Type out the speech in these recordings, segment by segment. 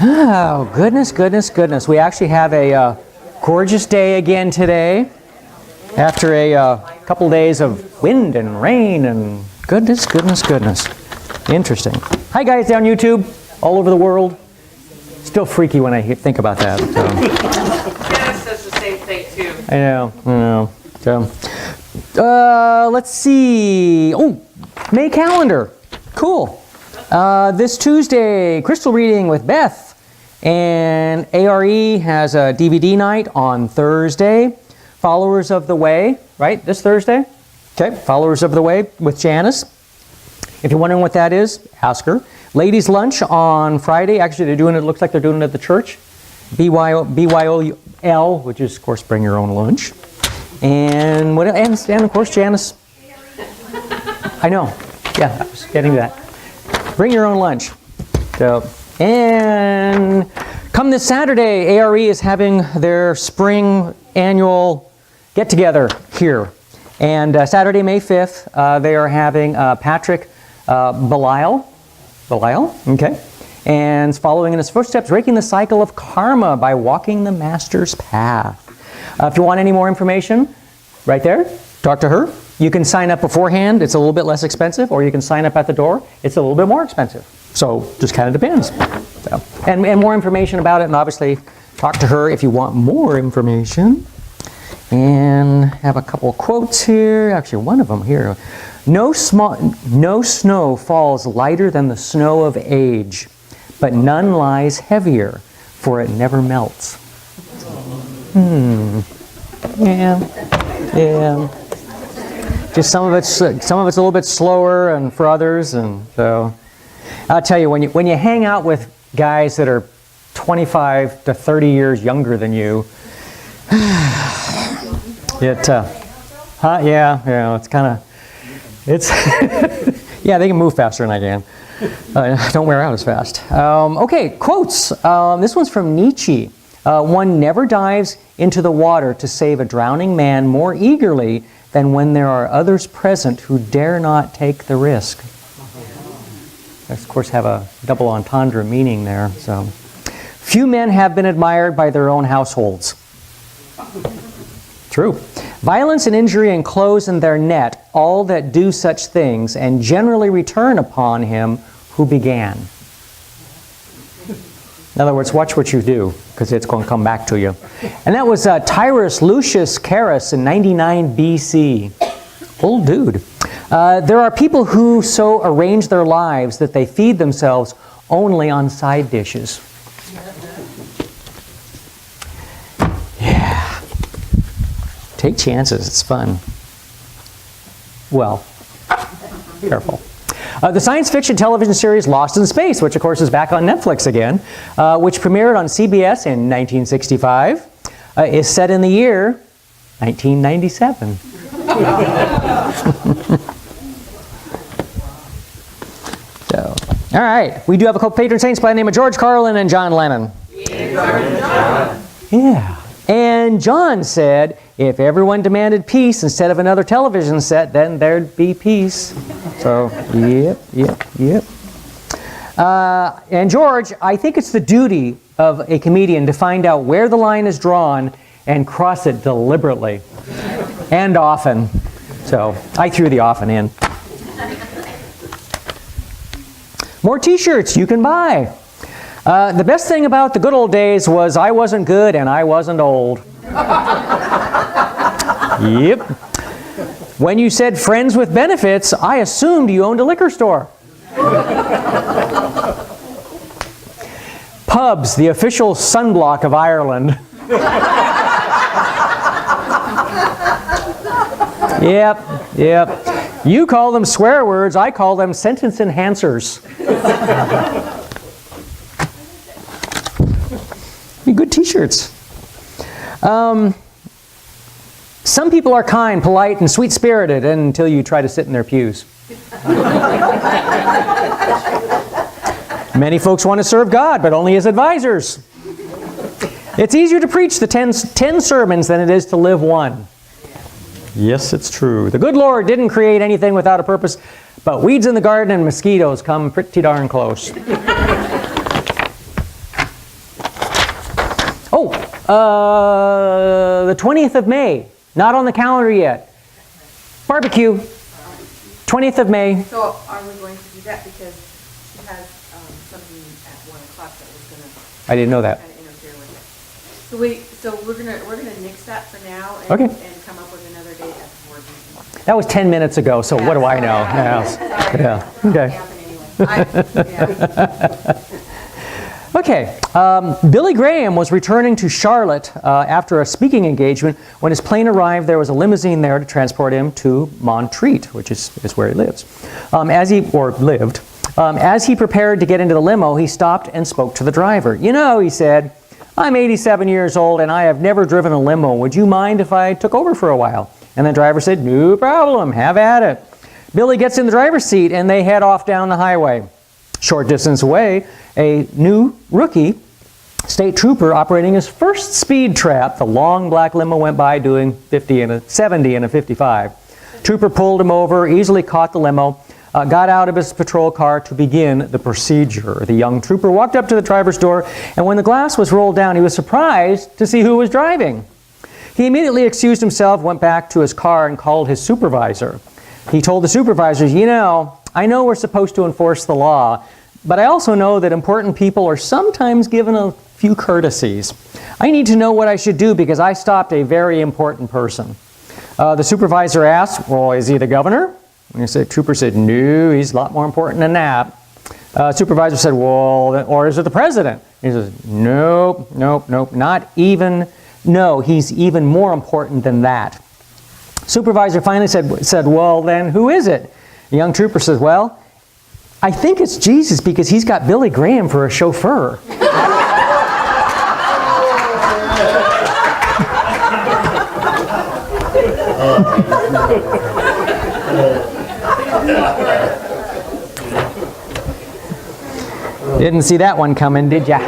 Oh, goodness, goodness, goodness. We actually have a gorgeous day again today after a couple days of wind and rain and goodness, goodness, goodness. Interesting. Hi, guys, down YouTube, all over the world. Still freaky when I think about that. So. Janice says the same thing, too. I know. So, let's see. Oh, May calendar. Cool. This Tuesday, crystal reading with Beth. And ARE has a DVD night on Thursday. Followers of the Way, right? This Thursday? Okay, Followers of the Way with Janice. If you're wondering what that is, ask her. Ladies' lunch on Friday. Actually, they're doing it, looks like they're doing it at the church. BYOL, which is, of course, bring your own lunch. And what? And of course, Janice. I know. Yeah, I was getting that. Bring your own lunch. So, and come this Saturday, ARE is having their spring annual get-together here. And Saturday, May 5th, they are having Patrick Belial, okay, and following in his footsteps, breaking the cycle of karma by walking the Master's path. If you want any more information, right there, talk to her. You can sign up beforehand, it's a little bit less expensive, or you can sign up at the door, it's a little bit more expensive. So, just kind of depends. So, and more information about it, and obviously talk to her if you want more information. And have a couple quotes here, actually one of them here. No snow falls lighter than the snow of age, but none lies heavier, for it never melts. Yeah. Just some of it's a little bit slower, and for others, and so I'll tell you, when you hang out with guys that are 25 to 30 years younger than you, it's kind of, yeah, they can move faster than I can. Don't wear out as fast. Okay, quotes. This one's from Nietzsche. One never dives into the water to save a drowning man more eagerly than when there are others present who dare not take the risk. I, of course, have a double entendre meaning there. So, few men have been admired by their own households. True. Violence and injury enclose in their net all that do such things, and generally return upon him who began. In other words, watch what you do, because it's going to come back to you. And that was Tyrus Lucius Carus in 99 BC. Old dude. There are people who so arrange their lives that they feed themselves only on side dishes. Yeah. Take chances. It's fun. Well, careful. The science fiction television series Lost in Space, which of course is back on Netflix again, which premiered on CBS in 1965, is set in the year 1997. So, all right, we do have a couple patron saints by the name of George Carlin and John Lennon. Yeah. And John said, if everyone demanded peace instead of another television set, then there'd be peace. So, yep. And George, I think it's the duty of a comedian to find out where the line is drawn and cross it deliberately and often. So, I threw the often in. More t-shirts you can buy. The best thing about the good old days was I wasn't good and I wasn't old. Yep. When you said friends with benefits, I assumed you owned a liquor store. Pubs, the official sunblock of Ireland. Yep. You call them swear words, I call them sentence enhancers. Be good t-shirts. Some people are kind, polite, and sweet-spirited until you try to sit in their pews. Many folks want to serve God, but only as advisors. It's easier to preach the 10 sermons than it is to live one. Yes, it's true. The good Lord didn't create anything without a purpose, but weeds in the garden and mosquitoes come pretty darn close. The 20th of May. Not on the calendar yet. Barbecue. 20th of May. So are we going to do that because she has something at 1 o'clock that was going to I didn't know that. kind of interfere with it? So we're gonna nix that for now and, Okay. and come up with another date at the board meeting. That was 10 minutes ago, so what do I know? Yeah. Okay. Happen anyway. Okay. Billy Graham was returning to Charlotte after a speaking engagement. When his plane arrived, there was a limousine there to transport him to Montreat, which is where he lives. As he prepared to get into the limo, he stopped and spoke to the driver. You know, he said, I'm 87 years old and I have never driven a limo. Would you mind if I took over for a while? And the driver said, no problem, have at it. Billy gets in the driver's seat and they head off down the highway. Short distance away, a new rookie state trooper operating his first speed trap. The long black limo went by doing 70 and a 55. Trooper pulled him over, easily caught the limo, got out of his patrol car to begin the procedure. The young trooper walked up to the driver's door, and when the glass was rolled down, he was surprised to see who was driving. He immediately excused himself, went back to his car, and called his supervisor. He told the supervisor, you know, I know we're supposed to enforce the law, but I also know that important people are sometimes given a few courtesies. I need to know what I should do because I stopped a very important person. The supervisor asked, well, is he the governor? And the trooper said, no, he's a lot more important than that. Supervisor said, well, or is it the president? He says, nope, not even, no, he's even more important than that. Supervisor finally said, well, then who is it? The young trooper says, well, I think it's Jesus because he's got Billy Graham for a chauffeur. Didn't see that one coming, did ya?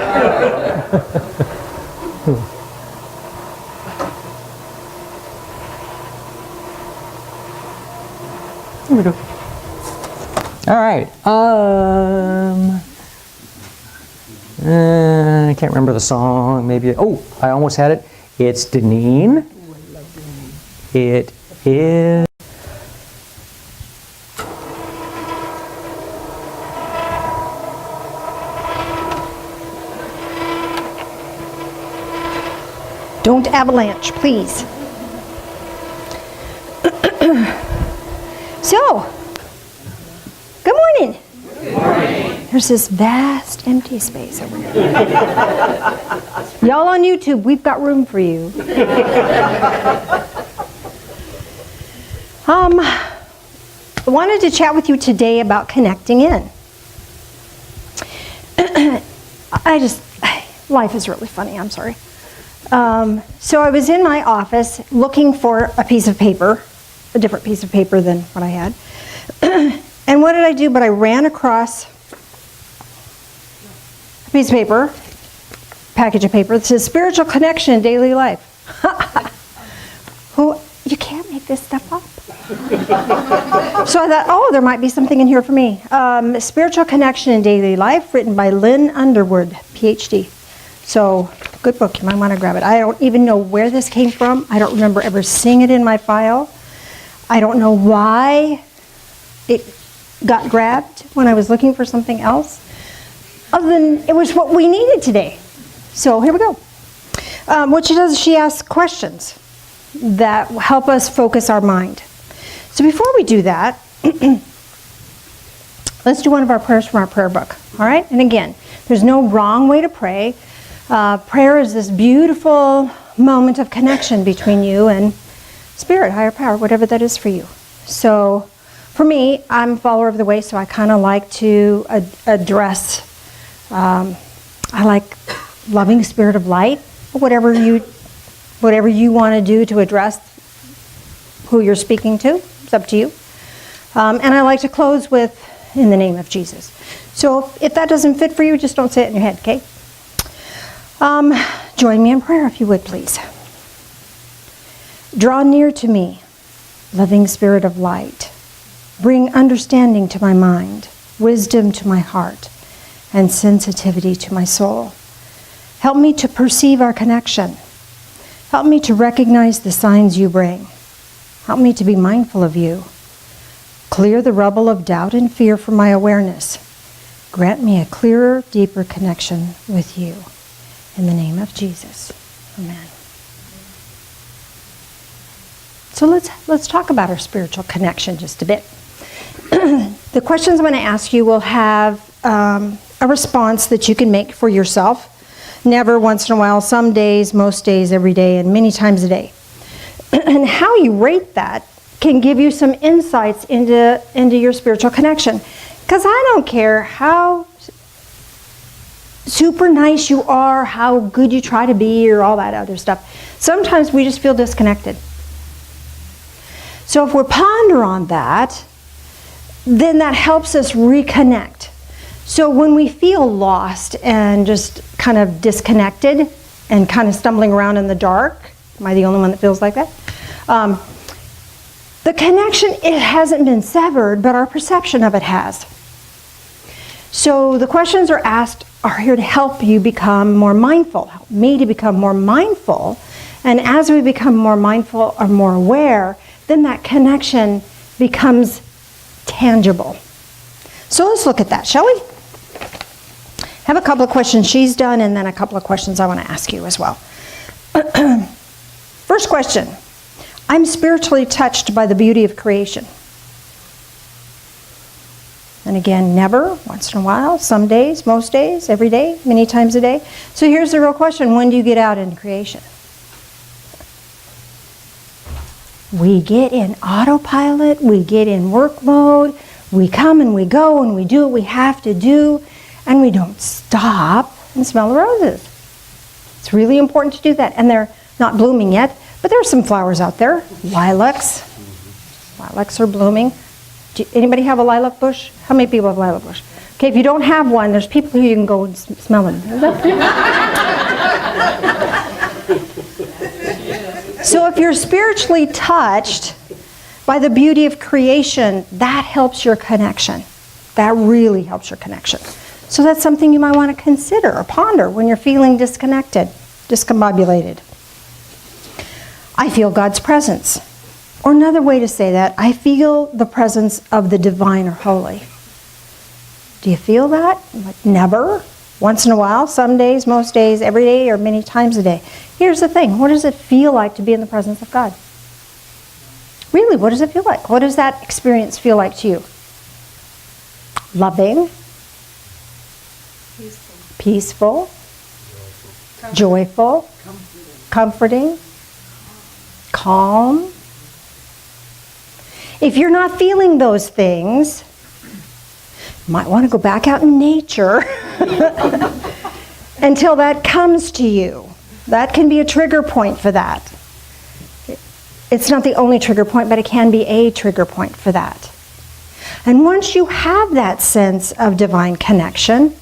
Here we go. All right. I can't remember the song. Maybe. Oh, I almost had it. It's Deneen. It is. Don't avalanche, please. So, good morning. Good morning. There's this vast empty space over here. Y'all on YouTube, we've got room for you. I wanted to chat with you today about connecting in. Life is really funny, I'm sorry. So I was in my office looking for a piece of paper, a different piece of paper than what I had. And what did I do? But I ran across a piece of paper, package of paper that says spiritual connection in daily life. You can't make this stuff up. So I thought, oh, there might be something in here for me. Spiritual Connection in Daily Life, written by Lynn Underwood, PhD. So, good book, you might want to grab it. I don't even know where this came from. I don't remember ever seeing it in my file. I don't know why it got grabbed when I was looking for something else. Other than it was what we needed today. So here we go. What she does is she asks questions that help us focus our mind. So before we do that, let's do one of our prayers from our prayer book. All right? And again, there's no wrong way to pray. Prayer is this beautiful moment of connection between you and spirit, higher power, whatever that is for you. So for me, I'm a follower of the way, so I kind of like to address, I like loving spirit of light, whatever you want to do to address who you're speaking to. It's up to you. And I like to close with, in the name of Jesus. So if that doesn't fit for you, just don't say it in your head, okay? Join me in prayer if you would, please. Draw near to me, loving spirit of light. Bring understanding to my mind, wisdom to my heart, and sensitivity to my soul. Help me to perceive our connection Help me to recognize the signs you bring. Help me to be mindful of you. Clear the rubble of doubt and fear from my awareness. Grant me a clearer, deeper connection with you. In the name of Jesus. Amen. So let's talk about our spiritual connection just a bit. The questions I'm going to ask you will have a response that you can make for yourself. Never, once in a while, some days, most days, every day, and many times a day. And how you rate that can give you some insights into your spiritual connection. Because I don't care how super nice you are, how good you try to be, or all that other stuff. Sometimes we just feel disconnected. So if we ponder on that, then that helps us reconnect. So when we feel lost and just kind of disconnected and kind of stumbling around in the dark, am I the only one that feels like that? The connection, it hasn't been severed, but our perception of it has. So the questions are here to help you become more mindful, help me to become more mindful. And as we become more mindful or more aware, then that connection becomes tangible. So let's look at that, shall we? Have a couple of questions she's done, and then a couple of questions I want to ask you as well. First question. I'm spiritually touched by the beauty of creation. And again, never, once in a while, some days, most days, every day, many times a day. So here's the real question. When do you get out in creation? We get in autopilot, we get in work mode, we come and we go and we do what we have to do, and we don't stop and smell the roses. It's really important to do that. And they're not blooming yet, but there are some flowers out there. Lilacs. Lilacs are blooming. Anybody have a lilac bush? How many people have a lilac bush? Okay, if you don't have one, there's people who you can go and smell them. So if you're spiritually touched by the beauty of creation, that helps your connection. That really helps your connection. So that's something you might want to consider or ponder when you're feeling disconnected, discombobulated. I feel God's presence. Or another way to say that, I feel the presence of the divine or holy. Do you feel that? Like never? Once in a while? Some days, most days, every day, or many times a day? Here's the thing. What does it feel like to be in the presence of God? Really, what does it feel like? What does that experience feel like to you? Loving? Peaceful? Joyful? Comforting? Calm? If you're not feeling those things, you might want to go back out in nature until that comes to you. That can be a trigger point for that. It's not the only trigger point, but it can be a trigger point for that. And once you have that sense of divine connection,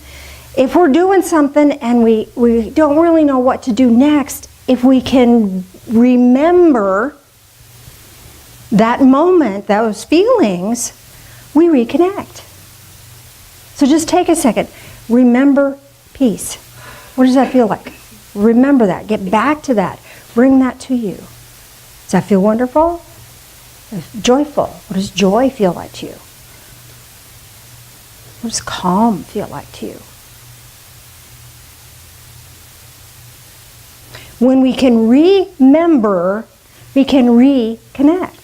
if we're doing something and we don't really know what to do next, if we can remember that moment, those feelings, we reconnect. So just take a second. Remember peace. What does that feel like? Remember that. Get back to that. Bring that to you. Does that feel wonderful? Joyful. What does joy feel like to you? What does calm feel like to you? When we can remember, we can reconnect.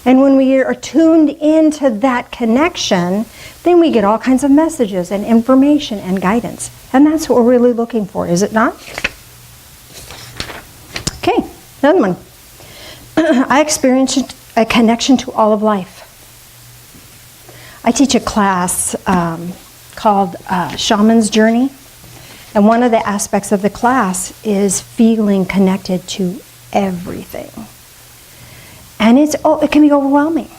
And when we are tuned into that connection, then we get all kinds of messages and information and guidance. And that's what we're really looking for, is it not? Okay, another one. I experienced a connection to all of life. I teach a class called Shaman's Journey. And one of the aspects of the class is feeling connected to everything. And it can be overwhelming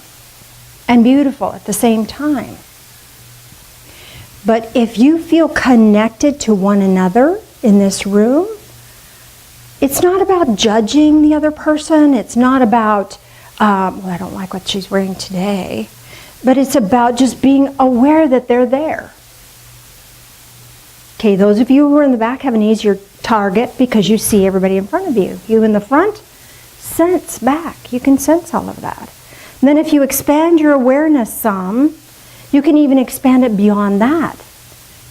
and beautiful at the same time. But if you feel connected to one another in this room, it's not about judging the other person. It's not about, well, I don't like what she's wearing today. But it's about just being aware that they're there. Okay, those of you who are in the back have an easier target because you see everybody in front of you. You in the front, sense back. You can sense all of that. And then if you expand your awareness some, you can even expand it beyond that.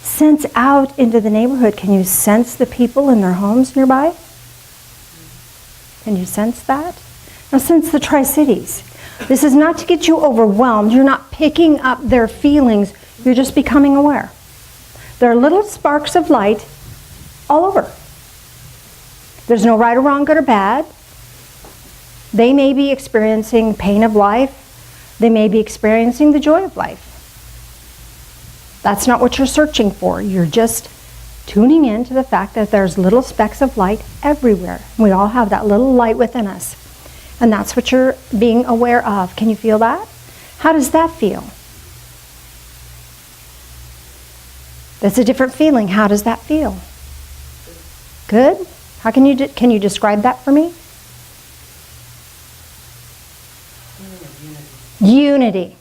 Sense out into the neighborhood. Can you sense the people in their homes nearby? Can you sense that? Now sense the Tri-Cities. This is not to get you overwhelmed. You're not picking up their feelings. You're just becoming aware. There are little sparks of light all over. There's no right or wrong, good or bad. They may be experiencing pain of life. They may be experiencing the joy of life. That's not what you're searching for. You're just tuning in to the fact that there's little specks of light everywhere. We all have that little light within us. And that's what you're being aware of. Can you feel that? How does that feel? That's a different feeling. How does that feel? Good? How can you describe that for me? Unity.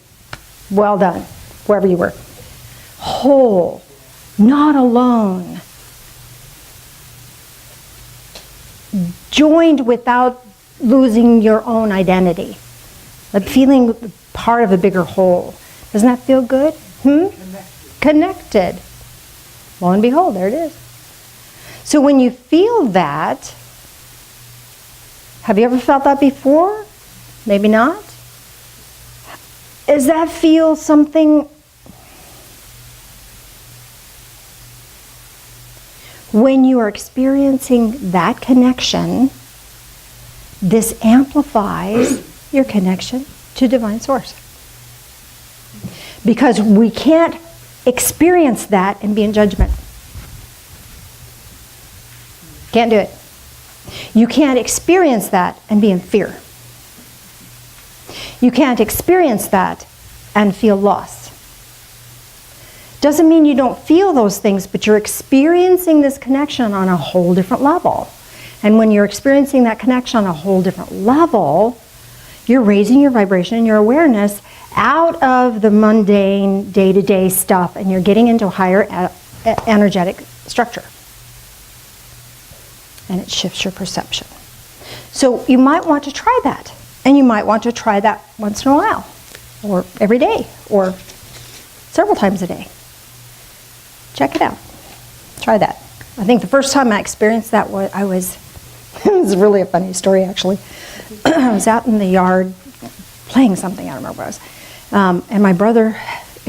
Well done, wherever you were. Whole, not alone. Joined without losing your own identity. Like feeling part of a bigger whole. Doesn't that feel good? Connected. Lo and behold, there it is. So when you feel that, have you ever felt that before? Maybe not. Does that feel something? When you are experiencing that connection, this amplifies your connection to Divine Source. Because we can't experience that and be in judgment. Can't do it. You can't experience that and be in fear. You can't experience that and feel lost. Doesn't mean you don't feel those things, but you're experiencing this connection on a whole different level. And when you're experiencing that connection on a whole different level, you're raising your vibration and your awareness out of the mundane day-to-day stuff, and you're getting into a higher energetic structure. And it shifts your perception. So you might want to try that. And you might want to try that once in a while, or every day, or several times a day. Check it out. Try that. I think the first time I experienced that, it was really a funny story, actually. I was out in the yard playing something, I don't remember what it was. And my brother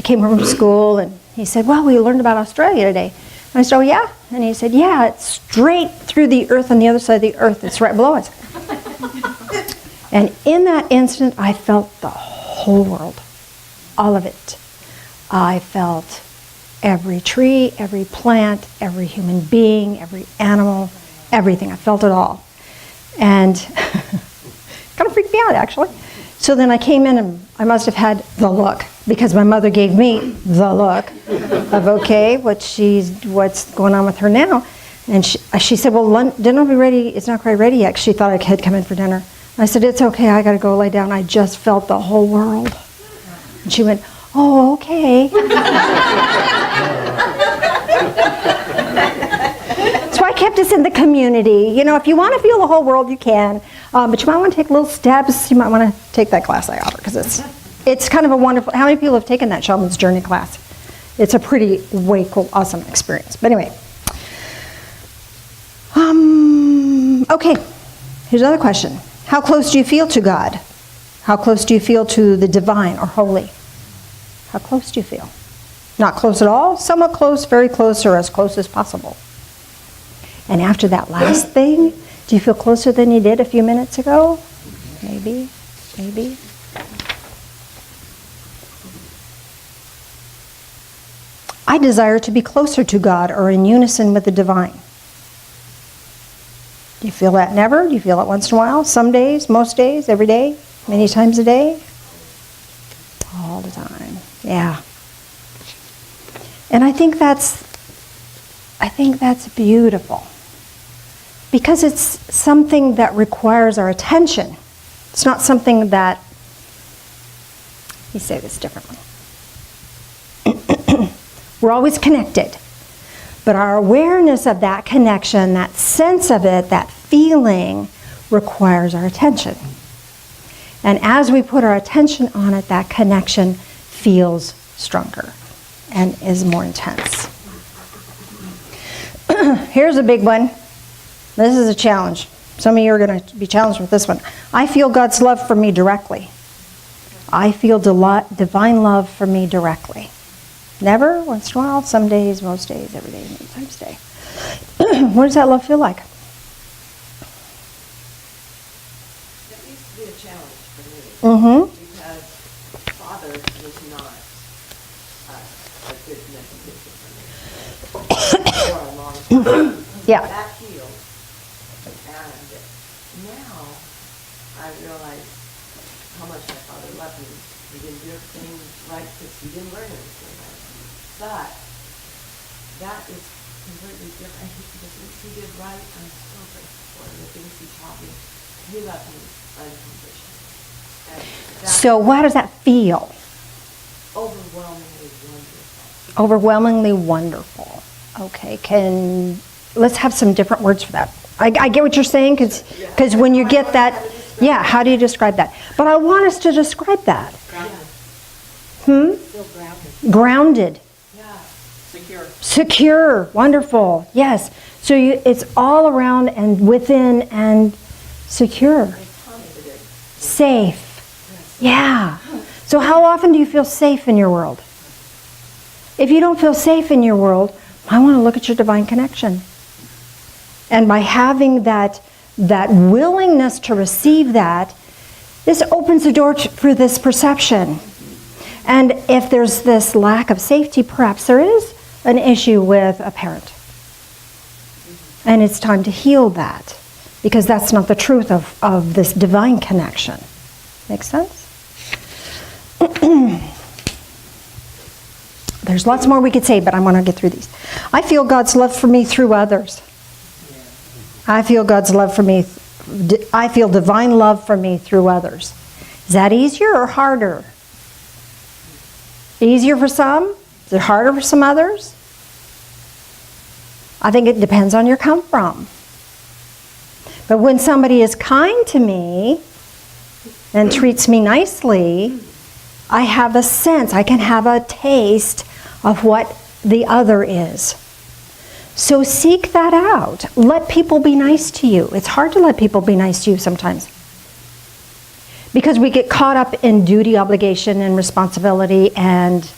came home from school, and he said, well, we learned about Australia today. And I said, oh, yeah? And he said, yeah, it's straight through the earth on the other side of the earth. It's right below us. And in that instant, I felt the whole world, all of it. I felt every tree, every plant, every human being, every animal, everything. I felt it all. And kind of freaked me out, actually. So then I came in, and I must have had the look, because my mother gave me the look of, okay, what's going on with her now? And she said, well, dinner will be ready. It's not quite ready yet. She thought I had come in for dinner. I said, it's okay, I got to go lay down. I just felt the whole world. And she went, oh, okay. So I kept us in the community. You know, if you want to feel the whole world, you can. But you might want to take little steps. You might want to take that class I offer, because it's kind of a wonderful, how many people have taken that Shaman's Journey class? It's a pretty, way cool, awesome experience. But anyway. Okay, here's another question. How close do you feel to God? How close do you feel to the divine or holy? How close do you feel? Not close at all, somewhat close, very close, or as close as possible. And after that last thing, do you feel closer than you did a few minutes ago? Maybe, maybe. I desire to be closer to God or in unison with the divine. Do you feel that never? Do you feel it once in a while? Some days, most days, every day, many times a day? All the time. Yeah. And I think that's beautiful. Because it's something that requires our attention. It's not something that, let me say this differently. We're always connected. But our awareness of that connection, that sense of it, that feeling, requires our attention. And as we put our attention on it, that connection feels stronger and is more intense. Here's a big one. This is a challenge. Some of you are going to be challenged with this one. I feel God's love for me directly. I feel divine love for me directly. Never, once in a while, some days, most days, every day, many times a day. What does that love feel like? That used to be a challenge for me. Mm-hmm. Because Father was not a good message for me for a long time. Yeah. That healed. And now I realize how much my Father loved me. He didn't do everything right because he didn't learn everything right. But that is completely different. The things he did right, I'm so grateful for. And the things he taught me, he loved me unconditionally. And that's So how does that feel? overwhelmingly wonderful. Overwhelmingly wonderful. Okay, let's have some different words for that. I get what you're saying, because when you get that, yeah, how do you describe that? But I want us to describe that. Feel grounded. Grounded. Yeah. Secure. Secure, wonderful, yes. So it's all around and within and secure, Confident. safe. Yeah. So how often do you feel safe in your world? If you don't feel safe in your world, I want to look at your divine connection. And by having that willingness to receive that, this opens the door for this perception. And if there's this lack of safety, perhaps there is an issue with a parent. And it's time to heal that, because that's not the truth of this divine connection. Make sense? There's lots more we could say, but I want to get through these. I feel God's love for me through others. I feel God's love for me. I feel divine love for me through others. Is that easier or harder? Easier for some? Is it harder for some others? I think it depends on your come from. But when somebody is kind to me and treats me nicely, I have a sense, I can have a taste of what the other is. So seek that out. Let people be nice to you. It's hard to let people be nice to you sometimes, because we get caught up in duty, obligation, and responsibility, and,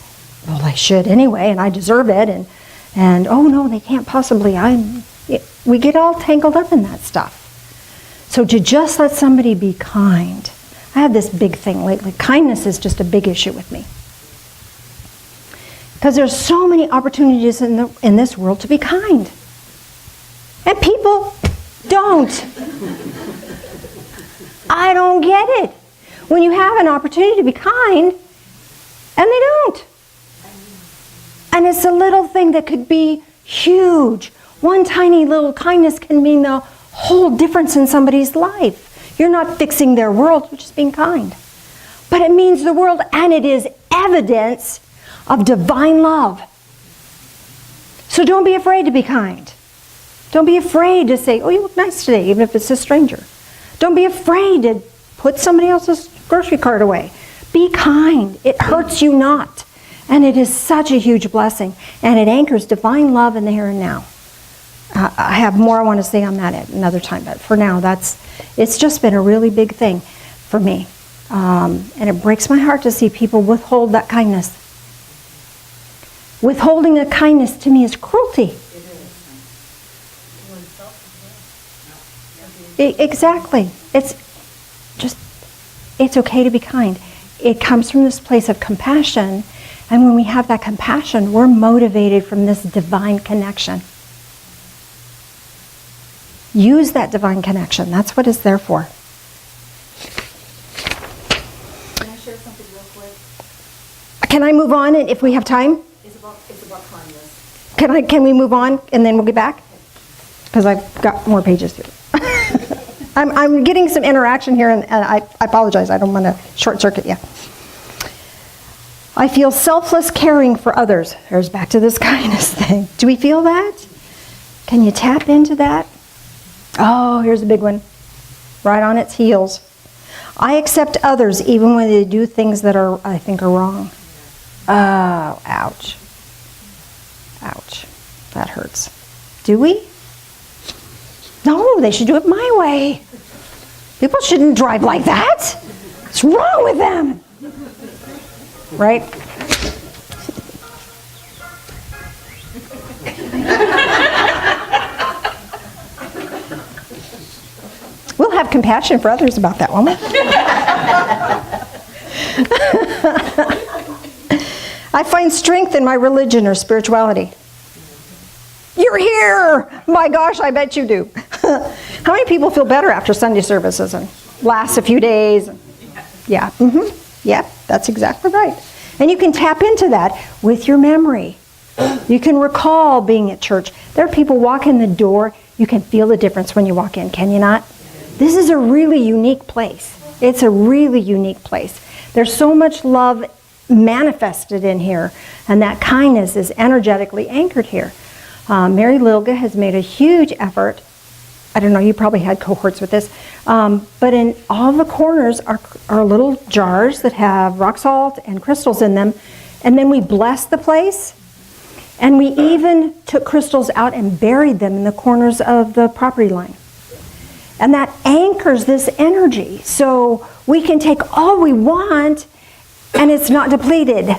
well, I should anyway, and I deserve it, and oh no, they can't possibly, we get all tangled up in that stuff. So to just let somebody be kind. I have this big thing lately. Kindness is just a big issue with me. Because there's so many opportunities in this world to be kind. And people don't. I don't get it. When you have an opportunity to be kind, and they don't. And it's a little thing that could be huge. One tiny little kindness can mean the whole difference in somebody's life. You're not fixing their world, you're just being kind. But it means the world, and it is evidence of divine love. So don't be afraid to be kind. Don't be afraid to say, oh, you look nice today, even if it's a stranger. Don't be afraid to put somebody else's grocery cart away. Be kind. It hurts you not. And it is such a huge blessing. And it anchors divine love in the here and now. I have more I want to say on that at another time, but for now, it's just been a really big thing for me. And it breaks my heart to see people withhold that kindness. Withholding a kindness to me is cruelty. Exactly. It's okay to be kind. It comes from this place of compassion, and when we have that compassion, we're motivated from this divine connection. Use that divine connection. That's what it's there for. Can I share something real quick? Can I move on if we have time? It's about kindness. Can we move on and then we'll get back? Because I've got more pages here. I'm getting some interaction here, and I apologize. I don't want to short circuit you. I feel selfless caring for others. There's back to this kindness thing. Do we feel that? Can you tap into that? Oh, here's a big one. Right on its heels. I accept others even when they do things that I think are wrong. Oh, ouch. Ouch. That hurts. Do we? No, they should do it my way. People shouldn't drive like that. What's wrong with them? Right? We'll have compassion for others about that, won't we? I find strength in my religion or spirituality. You're here! My gosh, I bet you do. How many people feel better after Sunday services and last a few days? Yeah, yeah, that's exactly right. And you can tap into that with your memory. You can recall being at church. There are people walk in the door, you can feel the difference when you walk in, can you not? This is a really unique place. It's a really unique place. There's so much love manifested in here, and that kindness is energetically anchored here. Mary Lilga has made a huge effort. I don't know, you probably had cohorts with this, but in all the corners are little jars that have rock salt and crystals in them, and then we bless the place, and we even took crystals out and buried them in the corners of the property line. And that anchors this energy, so we can take all we want and it's not depleted,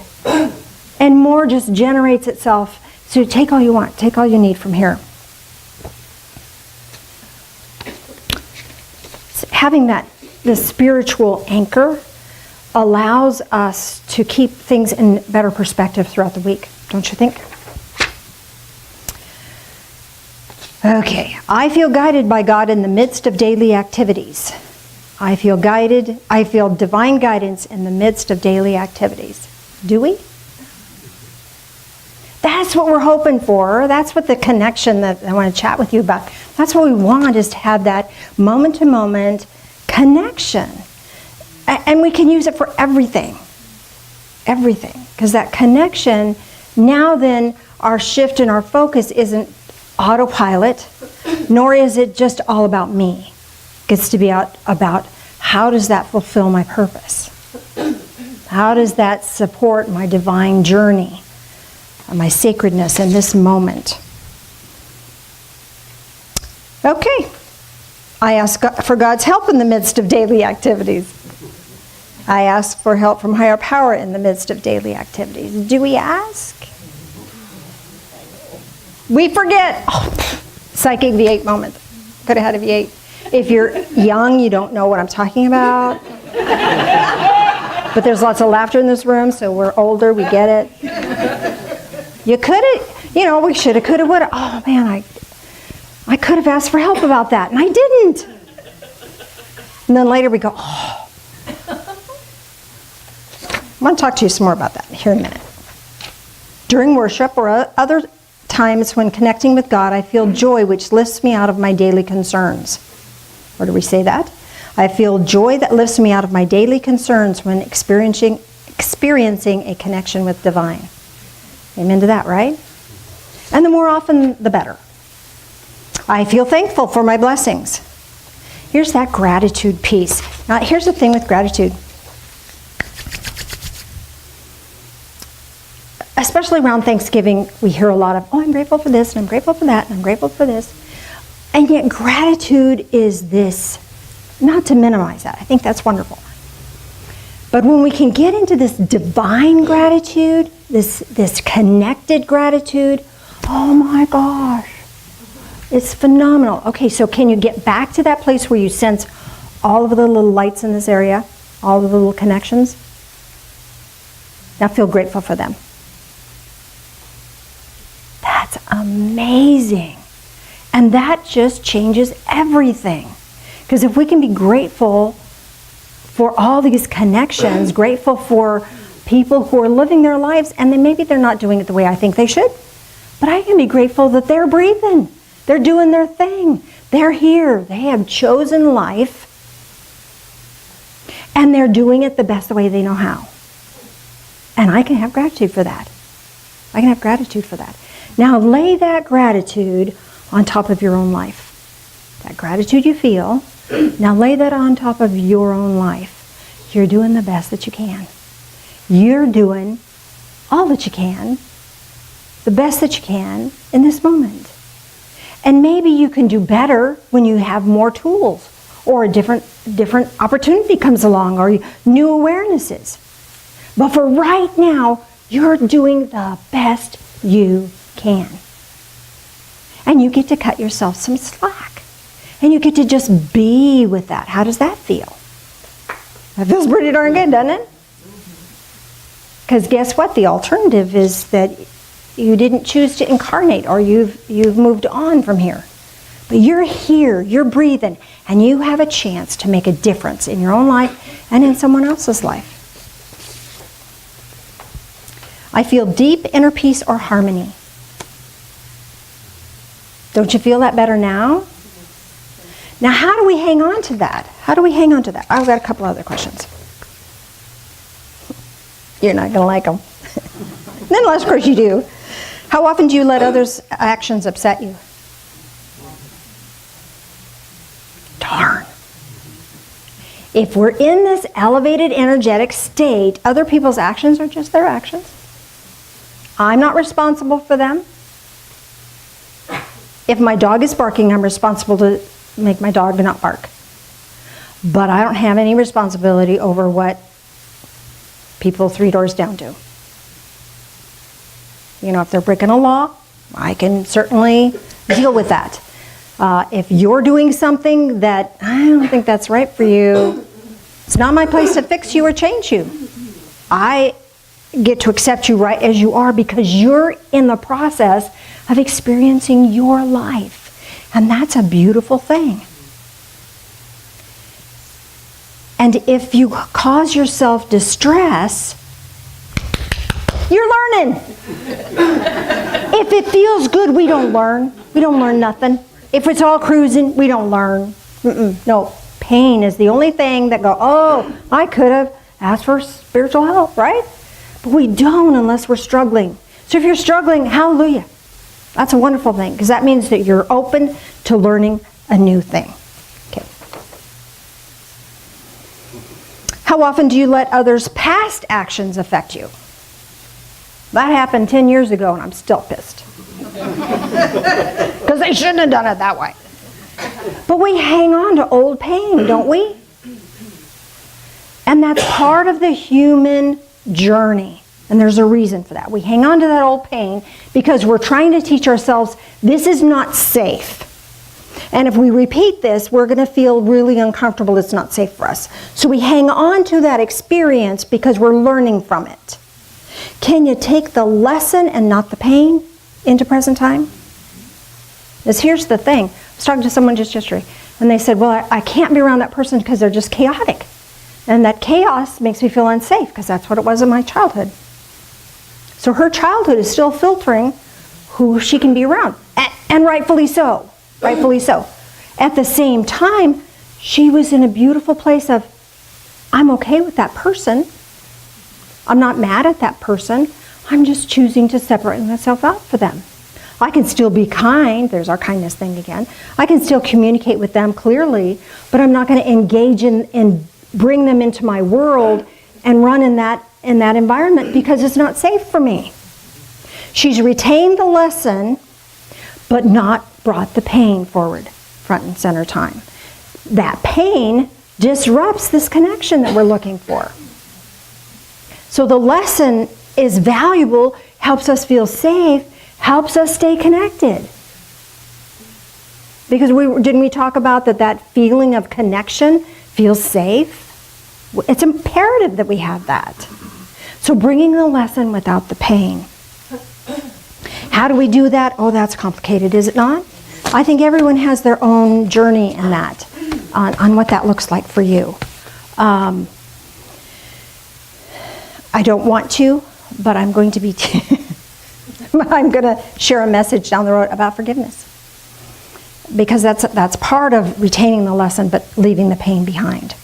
and more just generates itself. So take all you want, take all you need from here. So having this spiritual anchor allows us to keep things in better perspective throughout the week, don't you think? Okay, I feel guided by God in the midst of daily activities. I feel divine guidance in the midst of daily activities. Do we? That's what we're hoping for. That's what the connection that I want to chat with you about. That's what we want, is to have that moment-to-moment connection. And we can use it for everything. Everything. Because that connection, now then, our shift and our focus isn't autopilot, nor is it just all about me. It gets to be about how does that fulfill my purpose? How does that support my divine journey, my sacredness in this moment? Okay. I ask for God's help in the midst of daily activities. I ask for help from higher power in the midst of daily activities. Do we ask? We forget. Oh, psychic V8 moment. Could have had a V8. If you're young, you don't know what I'm talking about. But there's lots of laughter in this room, so we're older, we get it. You could have, we should have, could have, would have. Oh man, I could have asked for help about that, and I didn't. And then later we go, oh. I want to talk to you some more about that here in a minute. During worship or other times when connecting with God, I feel joy which lifts me out of my daily concerns. Where do we say that? I feel joy that lifts me out of my daily concerns when experiencing a connection with divine. Amen to that, right? And the more often, the better. I feel thankful for my blessings. Here's that gratitude piece. Now, here's the thing with gratitude. Especially around Thanksgiving, we hear a lot of, oh, I'm grateful for this, and I'm grateful for that, and I'm grateful for this. And yet gratitude is this, not to minimize that, I think that's wonderful. But when we can get into this divine gratitude, this connected gratitude, oh my gosh, it's phenomenal. Okay, so can you get back to that place where you sense all of the little lights in this area, all of the little connections? Now feel grateful for them. That's amazing. And that just changes everything. Because if we can be grateful for all these connections, grateful for people who are living their lives, and then maybe they're not doing it the way I think they should, but I can be grateful that they're breathing. They're doing their thing. They're here. They have chosen life, and they're doing it the best way they know how. And I can have gratitude for that. I can have gratitude for that. Now lay that gratitude on top of your own life. That gratitude you feel, now lay that on top of your own life. You're doing the best that you can. You're doing all that you can, the best that you can in this moment. And maybe you can do better when you have more tools, or a different opportunity comes along, or new awarenesses. But for right now, you're doing the best you can. And you get to cut yourself some slack. And you get to just be with that. How does that feel? That feels pretty darn good, doesn't it? Because guess what? The alternative is that you didn't choose to incarnate, or you've moved on from here. But you're here, you're breathing, and you have a chance to make a difference in your own life and in someone else's life. I feel deep inner peace or harmony. Don't you feel that better now? Now, how do we hang on to that? How do we hang on to that? I've got a couple other questions. You're not going to like them. Unless, of course, you do. How often do you let others' actions upset you? Darn. If we're in this elevated energetic state, other people's actions are just their actions. I'm not responsible for them. If my dog is barking, I'm responsible to make my dog not bark. But I don't have any responsibility over what people 3 doors down do. You know, if they're breaking a law, I can certainly deal with that. If you're doing something that I don't think that's right for you, it's not my place to fix you or change you. I get to accept you right as you are, because you're in the process of experiencing your life. And that's a beautiful thing. And if you cause yourself distress, you're learning. If it feels good, we don't learn. We don't learn nothing. If it's all cruising, we don't learn. No, pain is the only thing that go, oh, I could have asked for spiritual help, right? But we don't unless we're struggling. So if you're struggling, hallelujah. That's a wonderful thing, because that means that you're open to learning a new thing. Okay. How often do you let others' past actions affect you? That happened 10 years ago, and I'm still pissed. Because they shouldn't have done it that way. But we hang on to old pain, don't we? And that's part of the human journey. And there's a reason for that. We hang on to that old pain because we're trying to teach ourselves this is not safe. And if we repeat this, we're going to feel really uncomfortable. It's not safe for us. So we hang on to that experience because we're learning from it. Can you take the lesson and not the pain into present time? Because here's the thing. I was talking to someone just yesterday, and they said, well, I can't be around that person because they're just chaotic. And that chaos makes me feel unsafe, because that's what it was in my childhood. So her childhood is still filtering who she can be around. And rightfully so. Rightfully so. At the same time, she was in a beautiful place of, I'm okay with that person. I'm not mad at that person. I'm just choosing to separate myself out for them. I can still be kind. There's our kindness thing again. I can still communicate with them clearly, but I'm not going to engage in bring them into my world and run in that environment because it's not safe for me. She's retained the lesson, but not brought the pain forward, front and center time. That pain disrupts this connection that we're looking for. So the lesson is valuable, helps us feel safe, helps us stay connected. Because didn't we talk about that feeling of connection feels safe? It's imperative that we have that. So bringing the lesson without the pain. How do we do that? Oh, that's complicated, is it not? I think everyone has their own journey in that, on what that looks like for you. I don't want to, but I'm going to be. I'm going to share a message down the road about forgiveness, because that's part of retaining the lesson, but leaving the pain behind.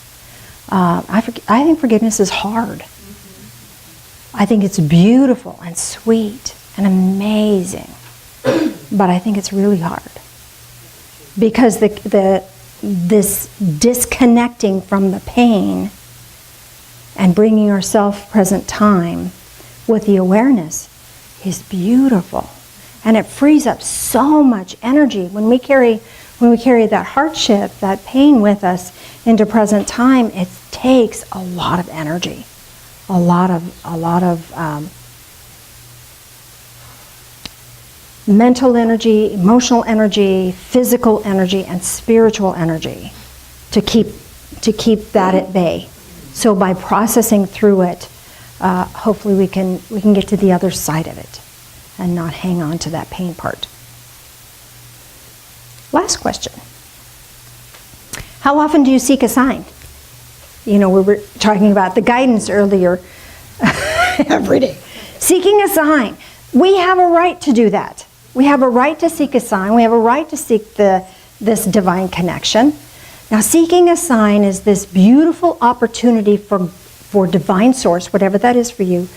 I think forgiveness is hard. I think it's beautiful and sweet and amazing. But I think it's really hard. Because this disconnecting from the pain and bringing our self-present time with the awareness is beautiful. And it frees up so much energy. When we carry that hardship, that pain with us into present time, it takes a lot of energy. A lot of mental energy, emotional energy, physical energy, and spiritual energy to keep that at bay. So by processing through it, hopefully we can get to the other side of it and not hang on to that pain part. Last question. How often do you seek a sign? We were talking about the guidance earlier. Every day. Seeking a sign. We have a right to do that. We have a right to seek a sign. We have a right to seek this divine connection. Now, seeking a sign is this beautiful opportunity for divine source, whatever that is for you,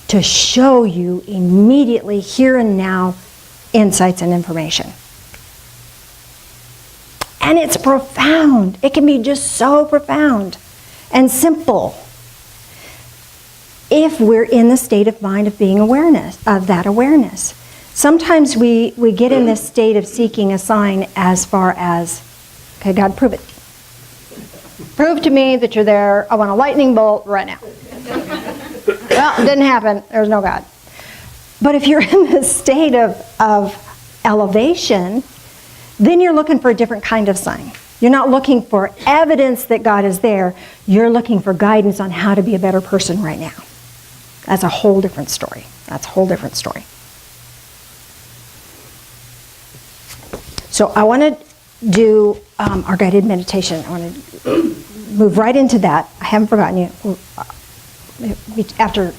to show you immediately, here and now, insights and information. And it's profound. It can be just so profound and simple if we're in the state of mind of being of that awareness. Sometimes we get in this state of seeking a sign as far as, okay, God, prove it. Prove to me that you're there. I want a lightning bolt right now. Well, it didn't happen. There's no God. But if you're in this state of elevation, then you're looking for a different kind of sign. You're not looking for evidence that God is there. You're looking for guidance on how to be a better person right now. That's a whole different story. So I want to do our guided meditation. I want to move right into that. I haven't forgotten you. After